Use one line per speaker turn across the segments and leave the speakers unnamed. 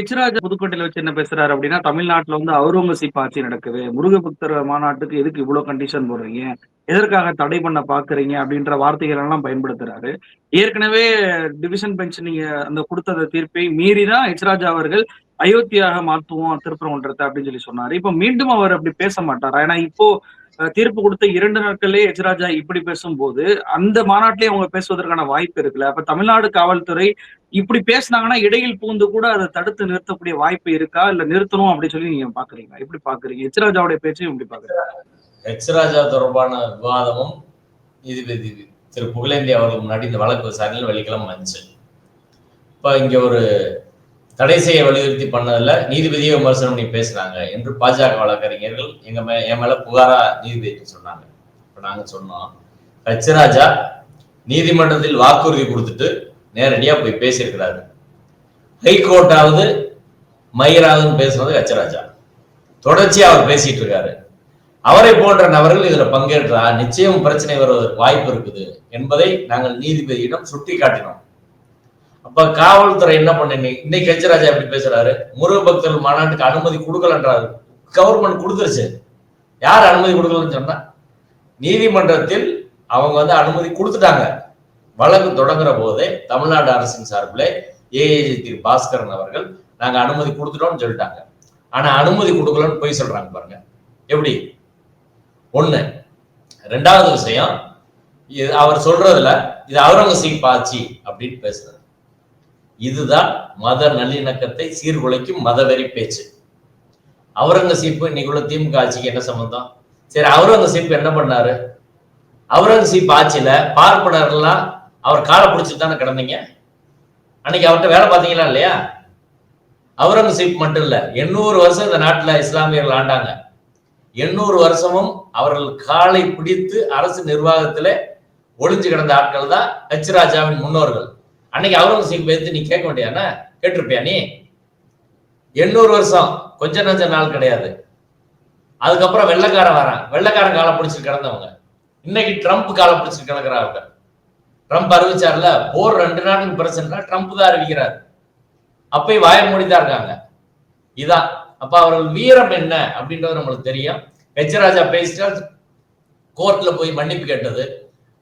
எச்ராஜா புதுக்கோட்டையில வச்சு என்ன பேசுறாரு அப்படின்னா, தமிழ்நாட்டுல வந்து அவுரங்கசீப் ஆட்சி நடக்குது. முருக பக்தர் மாநாட்டுக்கு எதுக்கு இவ்ளோ கண்டிஷன் போடுறீங்க? எதற்காக தடை பண்ண பார்க்குறீங்க? அப்படின்ற வார்த்தைகள் எல்லாம் பயன்படுத்துறாரு. ஏற்கனவே டிவிஷன் பெஞ்ச் நீங்க அந்த குடுத்த தீர்ப்பை மீறி தான் எச்ராஜா அவர்கள் அயோத்தியாக மாத்துவோம் திருப்பரங்குன்றத்த அப்படின்னு சொன்னாரு. இப்ப மீண்டும் அவர் அப்படி பேச மாட்டாரா? ஏன்னா இப்போ தீர்ப்பு குடுத்த 2 நாட்கள்லயே எச்ராஜா இப்படி பேசும்போது, அந்த மாநாட்டிலேயே அவங்க பேசுவதற்கான வாய்ப்பு இருக்குல்ல. அப்ப தமிழ்நாடு காவல்துறை இப்படி பேசுனாங்கன்னா, இடையில் புகுந்து கூட அத தடுத்து நிறுத்தக்கூடிய வாய்ப்பு இருக்கா? இல்ல நிறுத்தணும் அப்படின்னு சொல்லி நீங்க பார்க்குறீங்களா? எப்படி பார்க்குறீங்க? எச்ராஜாவுடைய பேச்சையும் எப்படி பார்க்குறீங்க?
எச்ராஜா தொடர்பான விவாதமும் நீதிபதி திரு புகழேந்தி அவர்கள் முன்னாடி இந்த வழக்கு விசாரணையில் வெள்ளிக்கிழமை வந்துச்சு. இப்ப இங்க ஒரு தடை செய்ய வலியுறுத்தி பண்ணதுல நீதிபதியை விமர்சனம் பண்ணி பேசுறாங்க என்று பாஜக வழக்கறிஞர்கள் என் மேல புகாரா நீதிபதி சொன்னாங்க. இப்ப நாங்க சொன்னோம், எச்ராஜா நீதிமன்றத்தில் வாக்குறுதி கொடுத்துட்டு நேரடியா போய் பேசியிருக்கிறாரு. ஹைகோர்ட்டாவது மயிராதுன்னு பேசுறது எச்ராஜா. தொடர்ச்சியா அவர் பேசிட்டு இருக்காரு. அவரை போன்ற நபர்கள் இதுல பங்கேற்றா நிச்சயம் பிரச்சனை வருவதற்கு வாய்ப்பு இருக்குது என்பதை நாங்கள் நீதிபதியிடம் சுட்டி காட்டினோம். அப்ப காவல்துறை என்ன பண்ணீங்க? இன்னைக்கு எச்ராஜா எப்படி பேசுறாரு? முருக பக்தர்கள் மாநாட்டுக்கு அனுமதி கொடுக்கலன்றாரு. கவர்மெண்ட் கொடுத்துருச்சு. யார் அனுமதி கொடுக்கலன்னு சொன்னா, நீதிமன்றத்தில் அவங்க வந்து அனுமதி கொடுத்துட்டாங்க. வழக்கு தொடங்குற போதே தமிழ்நாடு அரசின் சார்பில் ஏஏஜி திரு பாஸ்கரன் அவர்கள் நாங்க அனுமதி கொடுத்துட்டோம்னு சொல்லிட்டாங்க. ஆனா அனுமதி கொடுக்கலன்னு போய் சொல்றாங்க பாருங்க. எப்படி? ஒண்ணு. ரெண்டாவது விஷயம், அவர் சொல்றதுல இது அவுரங்கசீப் ஆட்சி அப்படின்னு பேசுறாரு. இதுதான் மத நல்லிணக்கத்தை சீர்குலைக்கும் மதவெறி பேச்சு. அவுரங்கசீப் இன்னைக்குள்ள திமுக ஆட்சிக்கு என்ன சம்பந்தம்? சரி, அவுரங்கசீப் என்ன பண்ணாரு? அவுரங்கசீப் ஆட்சியில பார்ப்பனர்லாம் அவர் காலை பிடிச்சிட்டு தானே கிடந்தீங்க. அன்னைக்கு அவர்கிட்ட வேலை பார்த்தீங்களா இல்லையா? அவுரங்கசீப் மட்டும் இல்ல, 800 வருஷம் இந்த நாட்டுல இஸ்லாமியர்கள் ஆண்டாங்க. 800 வருஷமும் அவர்கள் காலை பிடித்து அரசு நிர்வாகத்துல ஒளிஞ்சு கிடந்த ஆட்கள் தான் எச்ராஜாவின் முன்னோர்கள். அன்னைக்கு அவுரங்கசீப் எடுத்து நீ கேட்க வேண்டியானா? கேட்டிருப்பியா நீ? 800 வருஷம் கொஞ்ச நஞ்ச நாள் கிடையாது. அதுக்கப்புறம் வெள்ளைக்காரன் வரான். வெள்ளைக்காரன் காலை பிடிச்சிட்டு கிடந்தவங்க இன்னைக்கு ட்ரம்ப் காலை பிடிச்சிட்டு கிடக்குறாங்க. ட்ரம்ப் அறிவிச்சார்ல, போர் 2 நாட்டுக்கு பிரச்சனை ட்ரம்ப் தான் அறிவிக்கிறார். அப்பயும் வாய மூடிதான் இருக்காங்க. இதான் அப்ப அவர்கள் வீரம் என்ன அப்படின்றது நம்மளுக்கு தெரியும். எச்ராஜா பேசிட்டா கோர்ட்ல போய் மன்னிப்பு கேட்டது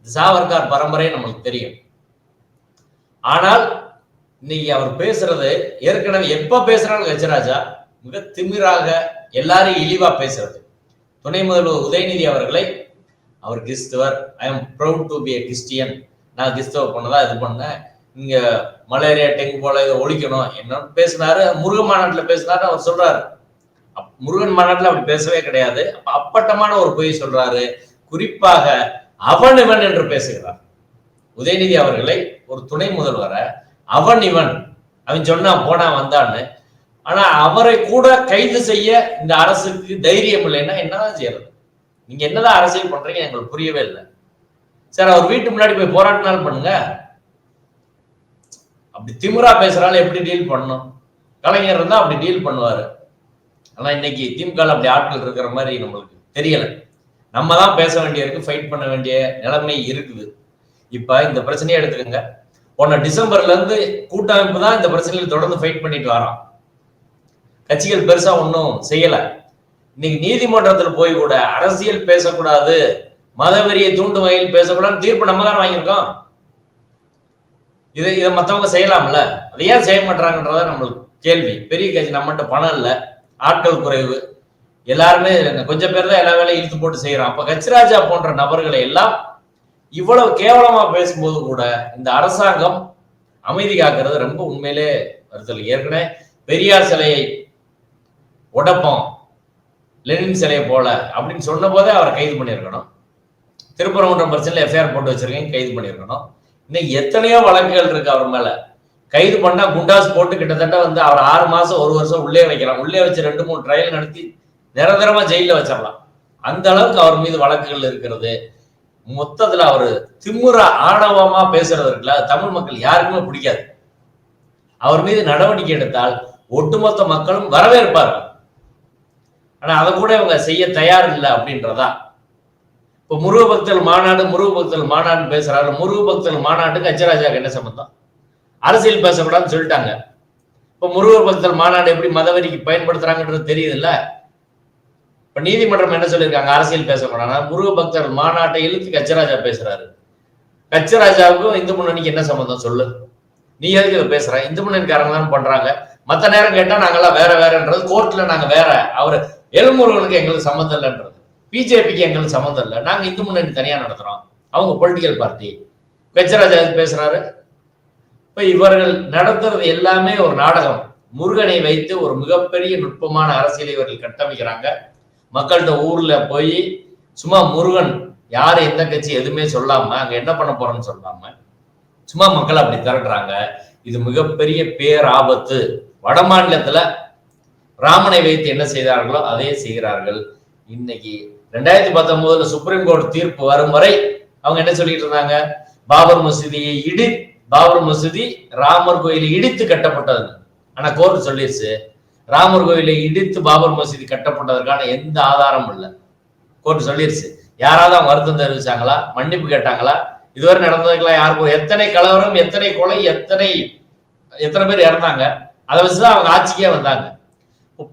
சாவர்கார் பரம்பரை நம்மளுக்கு தெரியும். ஆனால் இன்னைக்கு அவர் பேசுறது ஏற்கனவே எப்ப பேசுறாங்க எச்ராஜா மிக திமிராக எல்லாரையும் இழிவா பேசுறது. துணை முதல்வர் உதயநிதி அவர்களை அவர் கிறிஸ்தவர், I am proud to be a Christian, நான் கிறிஸ்தவ பண்ணதான் இது பண்ணேன், இங்க மலேரியா டெங்கு போல இதை ஒழிக்கணும் என்ன பேசினாரு. முருகன் மாநாட்டுல பேசினாரு அவர் சொல்றாரு. முருகன் மாநாட்டுல அப்படி பேசவே கிடையாது. அப்பட்டமான ஒரு பொய் சொல்றாரு. குறிப்பாக அவன் இவன் என்று பேசுகிறார். உதயநிதி அவர்களை ஒரு துணை முதல்வரை அவன் இவன் அவன் சொன்னா போனா வந்தான்னு. ஆனா அவரை கூட கைது செய்ய இந்த அரசுக்கு தைரியம் இல்லைன்னா என்னதான் செய்யறது? நீங்க என்னதான் அரசியல் பண்றீங்க எங்களுக்கு புரியவே இல்லை. சார், அவர் வீட்டு முன்னாடி போய் போராட்டினாலும் பண்ணுங்க. அப்படி திமுறா பேசுறாலும் எப்படி டீல் பண்ணணும்? கலைஞர் இருந்தா அப்படி டீல் பண்ணுவாரு. ஆனா இன்னைக்கு திமுக அப்படி ஆட்கள் இருக்கிற மாதிரி நம்மளுக்கு தெரியல. நம்ம தான் பேச வேண்டிய இருக்கு, ஃபைட் பண்ண வேண்டிய நிலைமை இருக்குது. இப்ப இந்த பிரச்சனையை எடுத்துக்கோங்க. போன டிசம்பர்ல இருந்து கூட்டமைப்பு தான் இந்த பிரச்சனையில தொடர்ந்து ஃபைட் பண்ணிட்டு வரோம். கட்சிகள் பெருசா ஒன்றும் செய்யல. இன்னைக்கு நீதிமன்றத்தில் போய் கூட அரசியல் பேசக்கூடாது, மதவெறியை தூண்டும் வகையில் பேசக்கூடாதுன்னு தீர்ப்பு நம்ம தான் வாங்கியிருக்கோம். இதை மற்றவங்க செய்யலாம்ல, அதை ஏன் செய்ய மாட்டாங்கன்றத நம்மளுக்கு கேள்வி. பெரிய கட்சி, நம்மகிட்ட பணம் இல்லை, ஆட்கள் குறைவு, எல்லாருமே கொஞ்சம் பேர் தான் எல்லா வேலையும் இழுத்து போட்டு செய்யறோம். அப்ப எச்ராஜா போன்ற நபர்களை எல்லாம் இவ்வளவு கேவலமா பேசும்போது கூட இந்த அரசாங்கம் அமைதி காக்கிறது ரொம்ப உண்மையிலே வருத்தல். ஏற்கனவே பெரியார் சிலையை உடப்போம், லெனின் சிலையை போல அப்படின்னு சொன்ன போதே அவரை கைது பண்ணியிருக்கணும். திருப்பரங்குன்றம் பிரச்சனையில் எஃப்ஐஆர் போட்டு வச்சிருக்கீங்க, கைது பண்ணியிருக்கணும். இன்னைக்கு எத்தனையோ வழக்குகள் இருக்கு அவர் மேல. கைது பண்ணா குண்டாஸ் போட்டு கிட்டத்தட்ட வந்து அவர் 6 மாசம் 1 வருஷம் உள்ளே வைக்கலாம். உள்ளே வச்சு 2-3 ட்ரையல் நடத்தி நிரந்தரமா ஜெயில வச்சிடலாம். அந்த அளவுக்கு அவர் மீது வழக்குகள் இருக்கிறது. மொத்தத்துல அவர் திமுற ஆணவமா பேசுறது இருக்குல்ல, தமிழ் மக்கள் யாருக்குமே பிடிக்காது. அவர் மீது நடவடிக்கை எடுத்தால் ஒட்டுமொத்த மக்களும் வரவேற்பார்கள். ஆனா அதை கூட இவங்க செய்ய தயார் இல்லை அப்படின்றதா. இப்ப முருக பக்தர்கள் மாநாடு பேசுறாரு. முருக பக்தர்கள் மாநாட்டுக்கு எச்ராஜாக்கு என்ன சம்பந்தம்? அரசியல் பேசக்கூடாதுன்னு சொல்லிட்டாங்க. இப்ப முருகர் பக்தர் மாநாடு எப்படி மதவெறிக்கு பயன்படுத்துறாங்கன்றது தெரியுதுல்ல. இப்ப நீதிமன்றம் என்ன சொல்லியிருக்காங்க, அரசியல் பேசக்கூடாது. முருக பக்தர் மாநாட்டை இழுத்து கச்சராஜா பேசுறாரு. கச்சராஜாவுக்கும் இந்து முன்னணிக்கு என்ன சம்பந்தம் சொல்லு? நீ எதுக்கு இதை பேசுற? இந்து முன்னணிக்காரங்க தான் பண்றாங்க. மத்த நேரம் கேட்டா நாங்கெல்லாம் வேற வேறன்றது, கோர்ட்ல நாங்க வேற, அவரு எழுமுருகனுக்கு எங்களுக்கு சம்மந்தம் இல்லைன்றது, பிஜேபிக்கு எங்களுக்கு சம்மந்தம் இல்லை, நாங்க இந்து முன்னணி தனியா நடத்துறோம், அவங்க பொலிட்டிக்கல் பார்ட்டி. கச்சராஜா பேசுறாரு. இப்ப இவர்கள் நடத்துறது எல்லாமே ஒரு நாடகம். முருகனை வைத்து ஒரு மிகப்பெரிய நுட்பமான அரசியலை இவர்கள் கட்டமைக்கிறாங்க. மக்கள்கிட்ட ஊர்ல போய் சும்மா முருகன் யாரு எந்த கட்சி எதுவுமே சொல்லாம அங்க என்ன பண்ண போறோம்னு சொல்லாம சும்மா மக்கள் அப்படி திரட்டுறாங்க. இது மிகப்பெரிய பேராபத்து. வட மாநிலத்துல ராமனை வைத்து என்ன செய்தார்களோ அதே செய்கிறார்கள். இன்னைக்கு 2019 சுப்ரீம் கோர்ட் தீர்ப்பு வரும் வரை அவங்க என்ன சொல்லிட்டு இருந்தாங்க, பாபர் மசூதி ராமர் கோயிலை இடித்து கட்டப்பட்டது. ஆனா கோர்ட் சொல்லிருச்சு ராமர் கோயிலை இடித்து பாபர் மசூதி கட்டப்பட்டதற்கான எந்த ஆதாரமும் இல்லை. கோர்ட் சொல்லிருச்சு. யாராவது அவங்க வருத்தம் தெரிவிச்சாங்களா, மன்னிப்பு கேட்டாங்களா? இதுவரை நடந்ததுக்கெல்லாம் யாருக்கும் எத்தனை கலவரம், எத்தனை கொலை, எத்தனை பேர் இறந்தாங்க, அதை வச்சுதான் அவங்க ஆட்சிக்கே வந்தாங்க.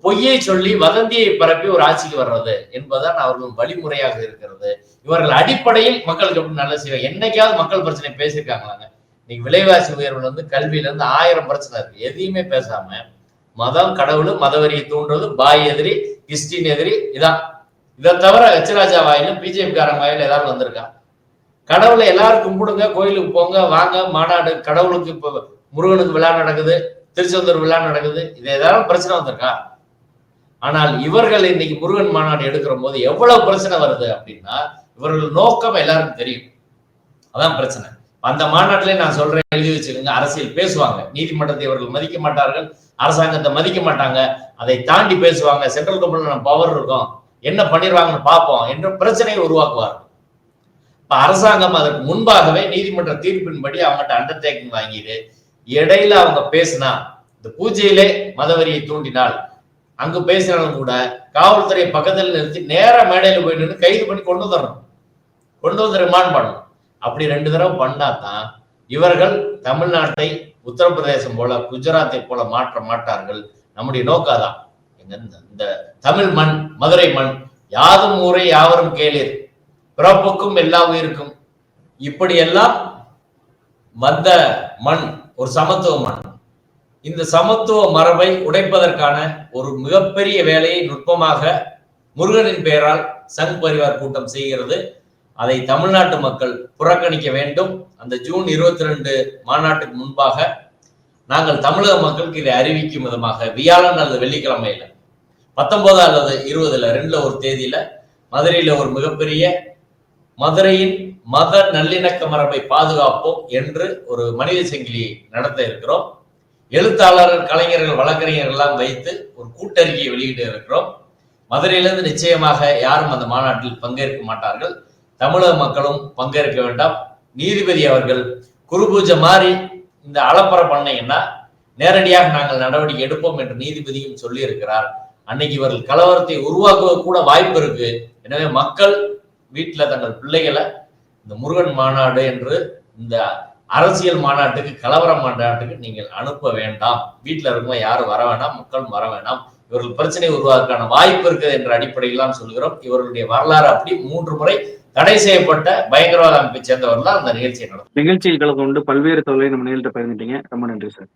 பொய்யை சொல்லி வதந்தியை பரப்பி ஒரு ஆட்சிக்கு வர்றது என்பதுதான் அவர்கள் வழிமுறையாக இருக்கிறது. இவர்கள் அடிப்படையில் மக்களுக்கு எப்படி நல்ல செய்வாங்க. என்னைக்காவது மக்கள் பிரச்சனை பேசியிருக்காங்களாங்க? இன்னைக்கு விலைவாசி உயர்வுல கல்வியில இருந்து 1000 பிரச்சனை இருக்கு. எதையுமே பேசாம மதம், கடவுள், மதவெறியை தூண்டுறது, பாய் எதிரி, கிறிஸ்டின் எதிரி, இதான். இதை தவிர ஹெச்ராஜா வாயிலும் பிஜேபி காரங்க வாயிலும் ஏதாவது வந்திருக்கா? கடவுளை எல்லாரும் கும்பிடுங்க, கோயிலுக்கு போங்க, வாங்க, மாநாடு, கடவுளுக்கு இப்ப முருகனுக்கு விழா நடக்குது, திருச்செந்தூர் விழா நடக்குது, இது ஏதாவது பிரச்சனை வந்திருக்கா? ஆனால் இவர்கள் இன்னைக்கு முருகன் மாநாடு எடுக்கிற போது எவ்வளவு பிரச்சனை வருது அப்படின்னா இவர்கள் நோக்கம் எல்லாருக்கும் தெரியும். அதான் பிரச்சனை. அந்த மாநாட்டிலே நான் சொல்றேன், எழுதி வச்சுக்கோங்க. அரசியல் பேசுவாங்க, நீதிமன்றத்தை இவர்கள் மதிக்க மாட்டார்கள், அரசாங்கத்தை மதிக்க மாட்டாங்க, அதை தாண்டி பேசுவாங்க. சென்ட்ரல் கவர்மெண்ட் பவர் இருக்கும், என்ன பண்ணிடுவாங்கன்னு பார்ப்போம் என்ற பிரச்சனையை உருவாக்குவார்கள். இப்ப அரசாங்கம் அதற்கு முன்பாகவே நீதிமன்ற தீர்ப்பின்படி அவங்ககிட்ட அண்டர்டேக்கிங் வாங்கிடு. இடையில அவங்க பேசினா, இந்த பூஜையிலே மதவெறியை தூண்டினால் அங்கு பேசினாலும் கூட காவல்துறை பக்கத்தில் நிறுத்தி நேர மேடையில போய் நின்று கைது பண்ணி கொண்டு வந்து ரிமாண்ட் பண்ணணும். அப்படி 2 தடவை பண்ணாதான் இவர்கள் தமிழ்நாட்டை உத்தரப்பிரதேசம் போல, குஜராத்தை போல மாற்ற மாட்டார்கள். நம்முடைய நோக்காதான். இந்த தமிழ் மண், மதுரை மண், யாதும் ஊரை யாவரும் கேளீர், பிறப்புக்கும் எல்லா உயிருக்கும், இப்படியெல்லாம் வந்த மண் ஒரு சமத்துவ மண். இந்த சமத்துவ மரபை உடைப்பதற்கான ஒரு மிகப்பெரிய வேலையை நுட்பமாக முருகனின் பெயரால் சங் பரிவார் கூட்டம் செய்கிறது. அதை தமிழ்நாட்டு மக்கள் புறக்கணிக்க வேண்டும். அந்த ஜூன் 22 மாநாட்டுக்கு முன்பாக நாங்கள் தமிழக மக்களுக்கு இதை அறிவிக்கும் விதமாக வியாழன் அல்லது வெள்ளிக்கிழமையில 19 அல்லது 20 2 ஒரு தேதியில மதுரையில ஒரு மிகப்பெரிய மதுரையின் மத நல்லிணக்க மரபை பாதுகாப்போம் என்று ஒரு மனித சங்கிலி நடத்த இருக்கிறோம். எழுத்தாளர்கள், கலைஞர்கள், வழக்கறிஞர்கள் எல்லாம் வைத்து ஒரு கூட்டறிக்கையை வெளியிட இருக்கிறோம். மதுரையிலிருந்து நிச்சயமாக யாரும் அந்த மாநாட்டில் பங்கேற்க மாட்டார்கள். தமிழக மக்களும் பங்கேற்க வேண்டாம். நீதிபதி அவர்கள் குருபூஜை மாறி இந்த அலப்பறை பண்ணீங்கன்னா நேரடியாக நாங்கள் நடவடிக்கை எடுப்போம் என்று நீதிபதியும் சொல்லி இருக்கிறார். அன்னைக்கு இவர்கள் கலவரத்தை உருவாக்குவது கூட வாய்ப்பு இருக்கு. எனவே மக்கள் வீட்டுல தங்கள் பிள்ளைகளை இந்த முருகன் மாநாடு என்று இந்த அரசியல் மாநாட்டுக்கு, கலவர மாநாட்டுக்கு நீங்கள் அனுப்ப வேண்டாம். வீட்டுல இருக்கவங்க யாரும் வர வேண்டாம், மக்களும் வர வேண்டாம். இவர்கள் பிரச்சனை உருவாக்கான வாய்ப்பு இருக்குது என்ற அடிப்படையில் தான் சொல்கிறோம். இவர்களுடைய வரலாறு அப்படி 3 முறை தடை செய்யப்பட்ட பயங்கரவாத அமைப்பை சேர்ந்தவர்கள் தான் அந்த நிகழ்ச்சியை நடத்தும்.
நிகழ்ச்சியில் கலந்து கொண்டு பல்வேறு தொழிலை நம்ம நேரில் பகிர்ந்துட்டீங்க. ரொம்ப நன்றி சார்.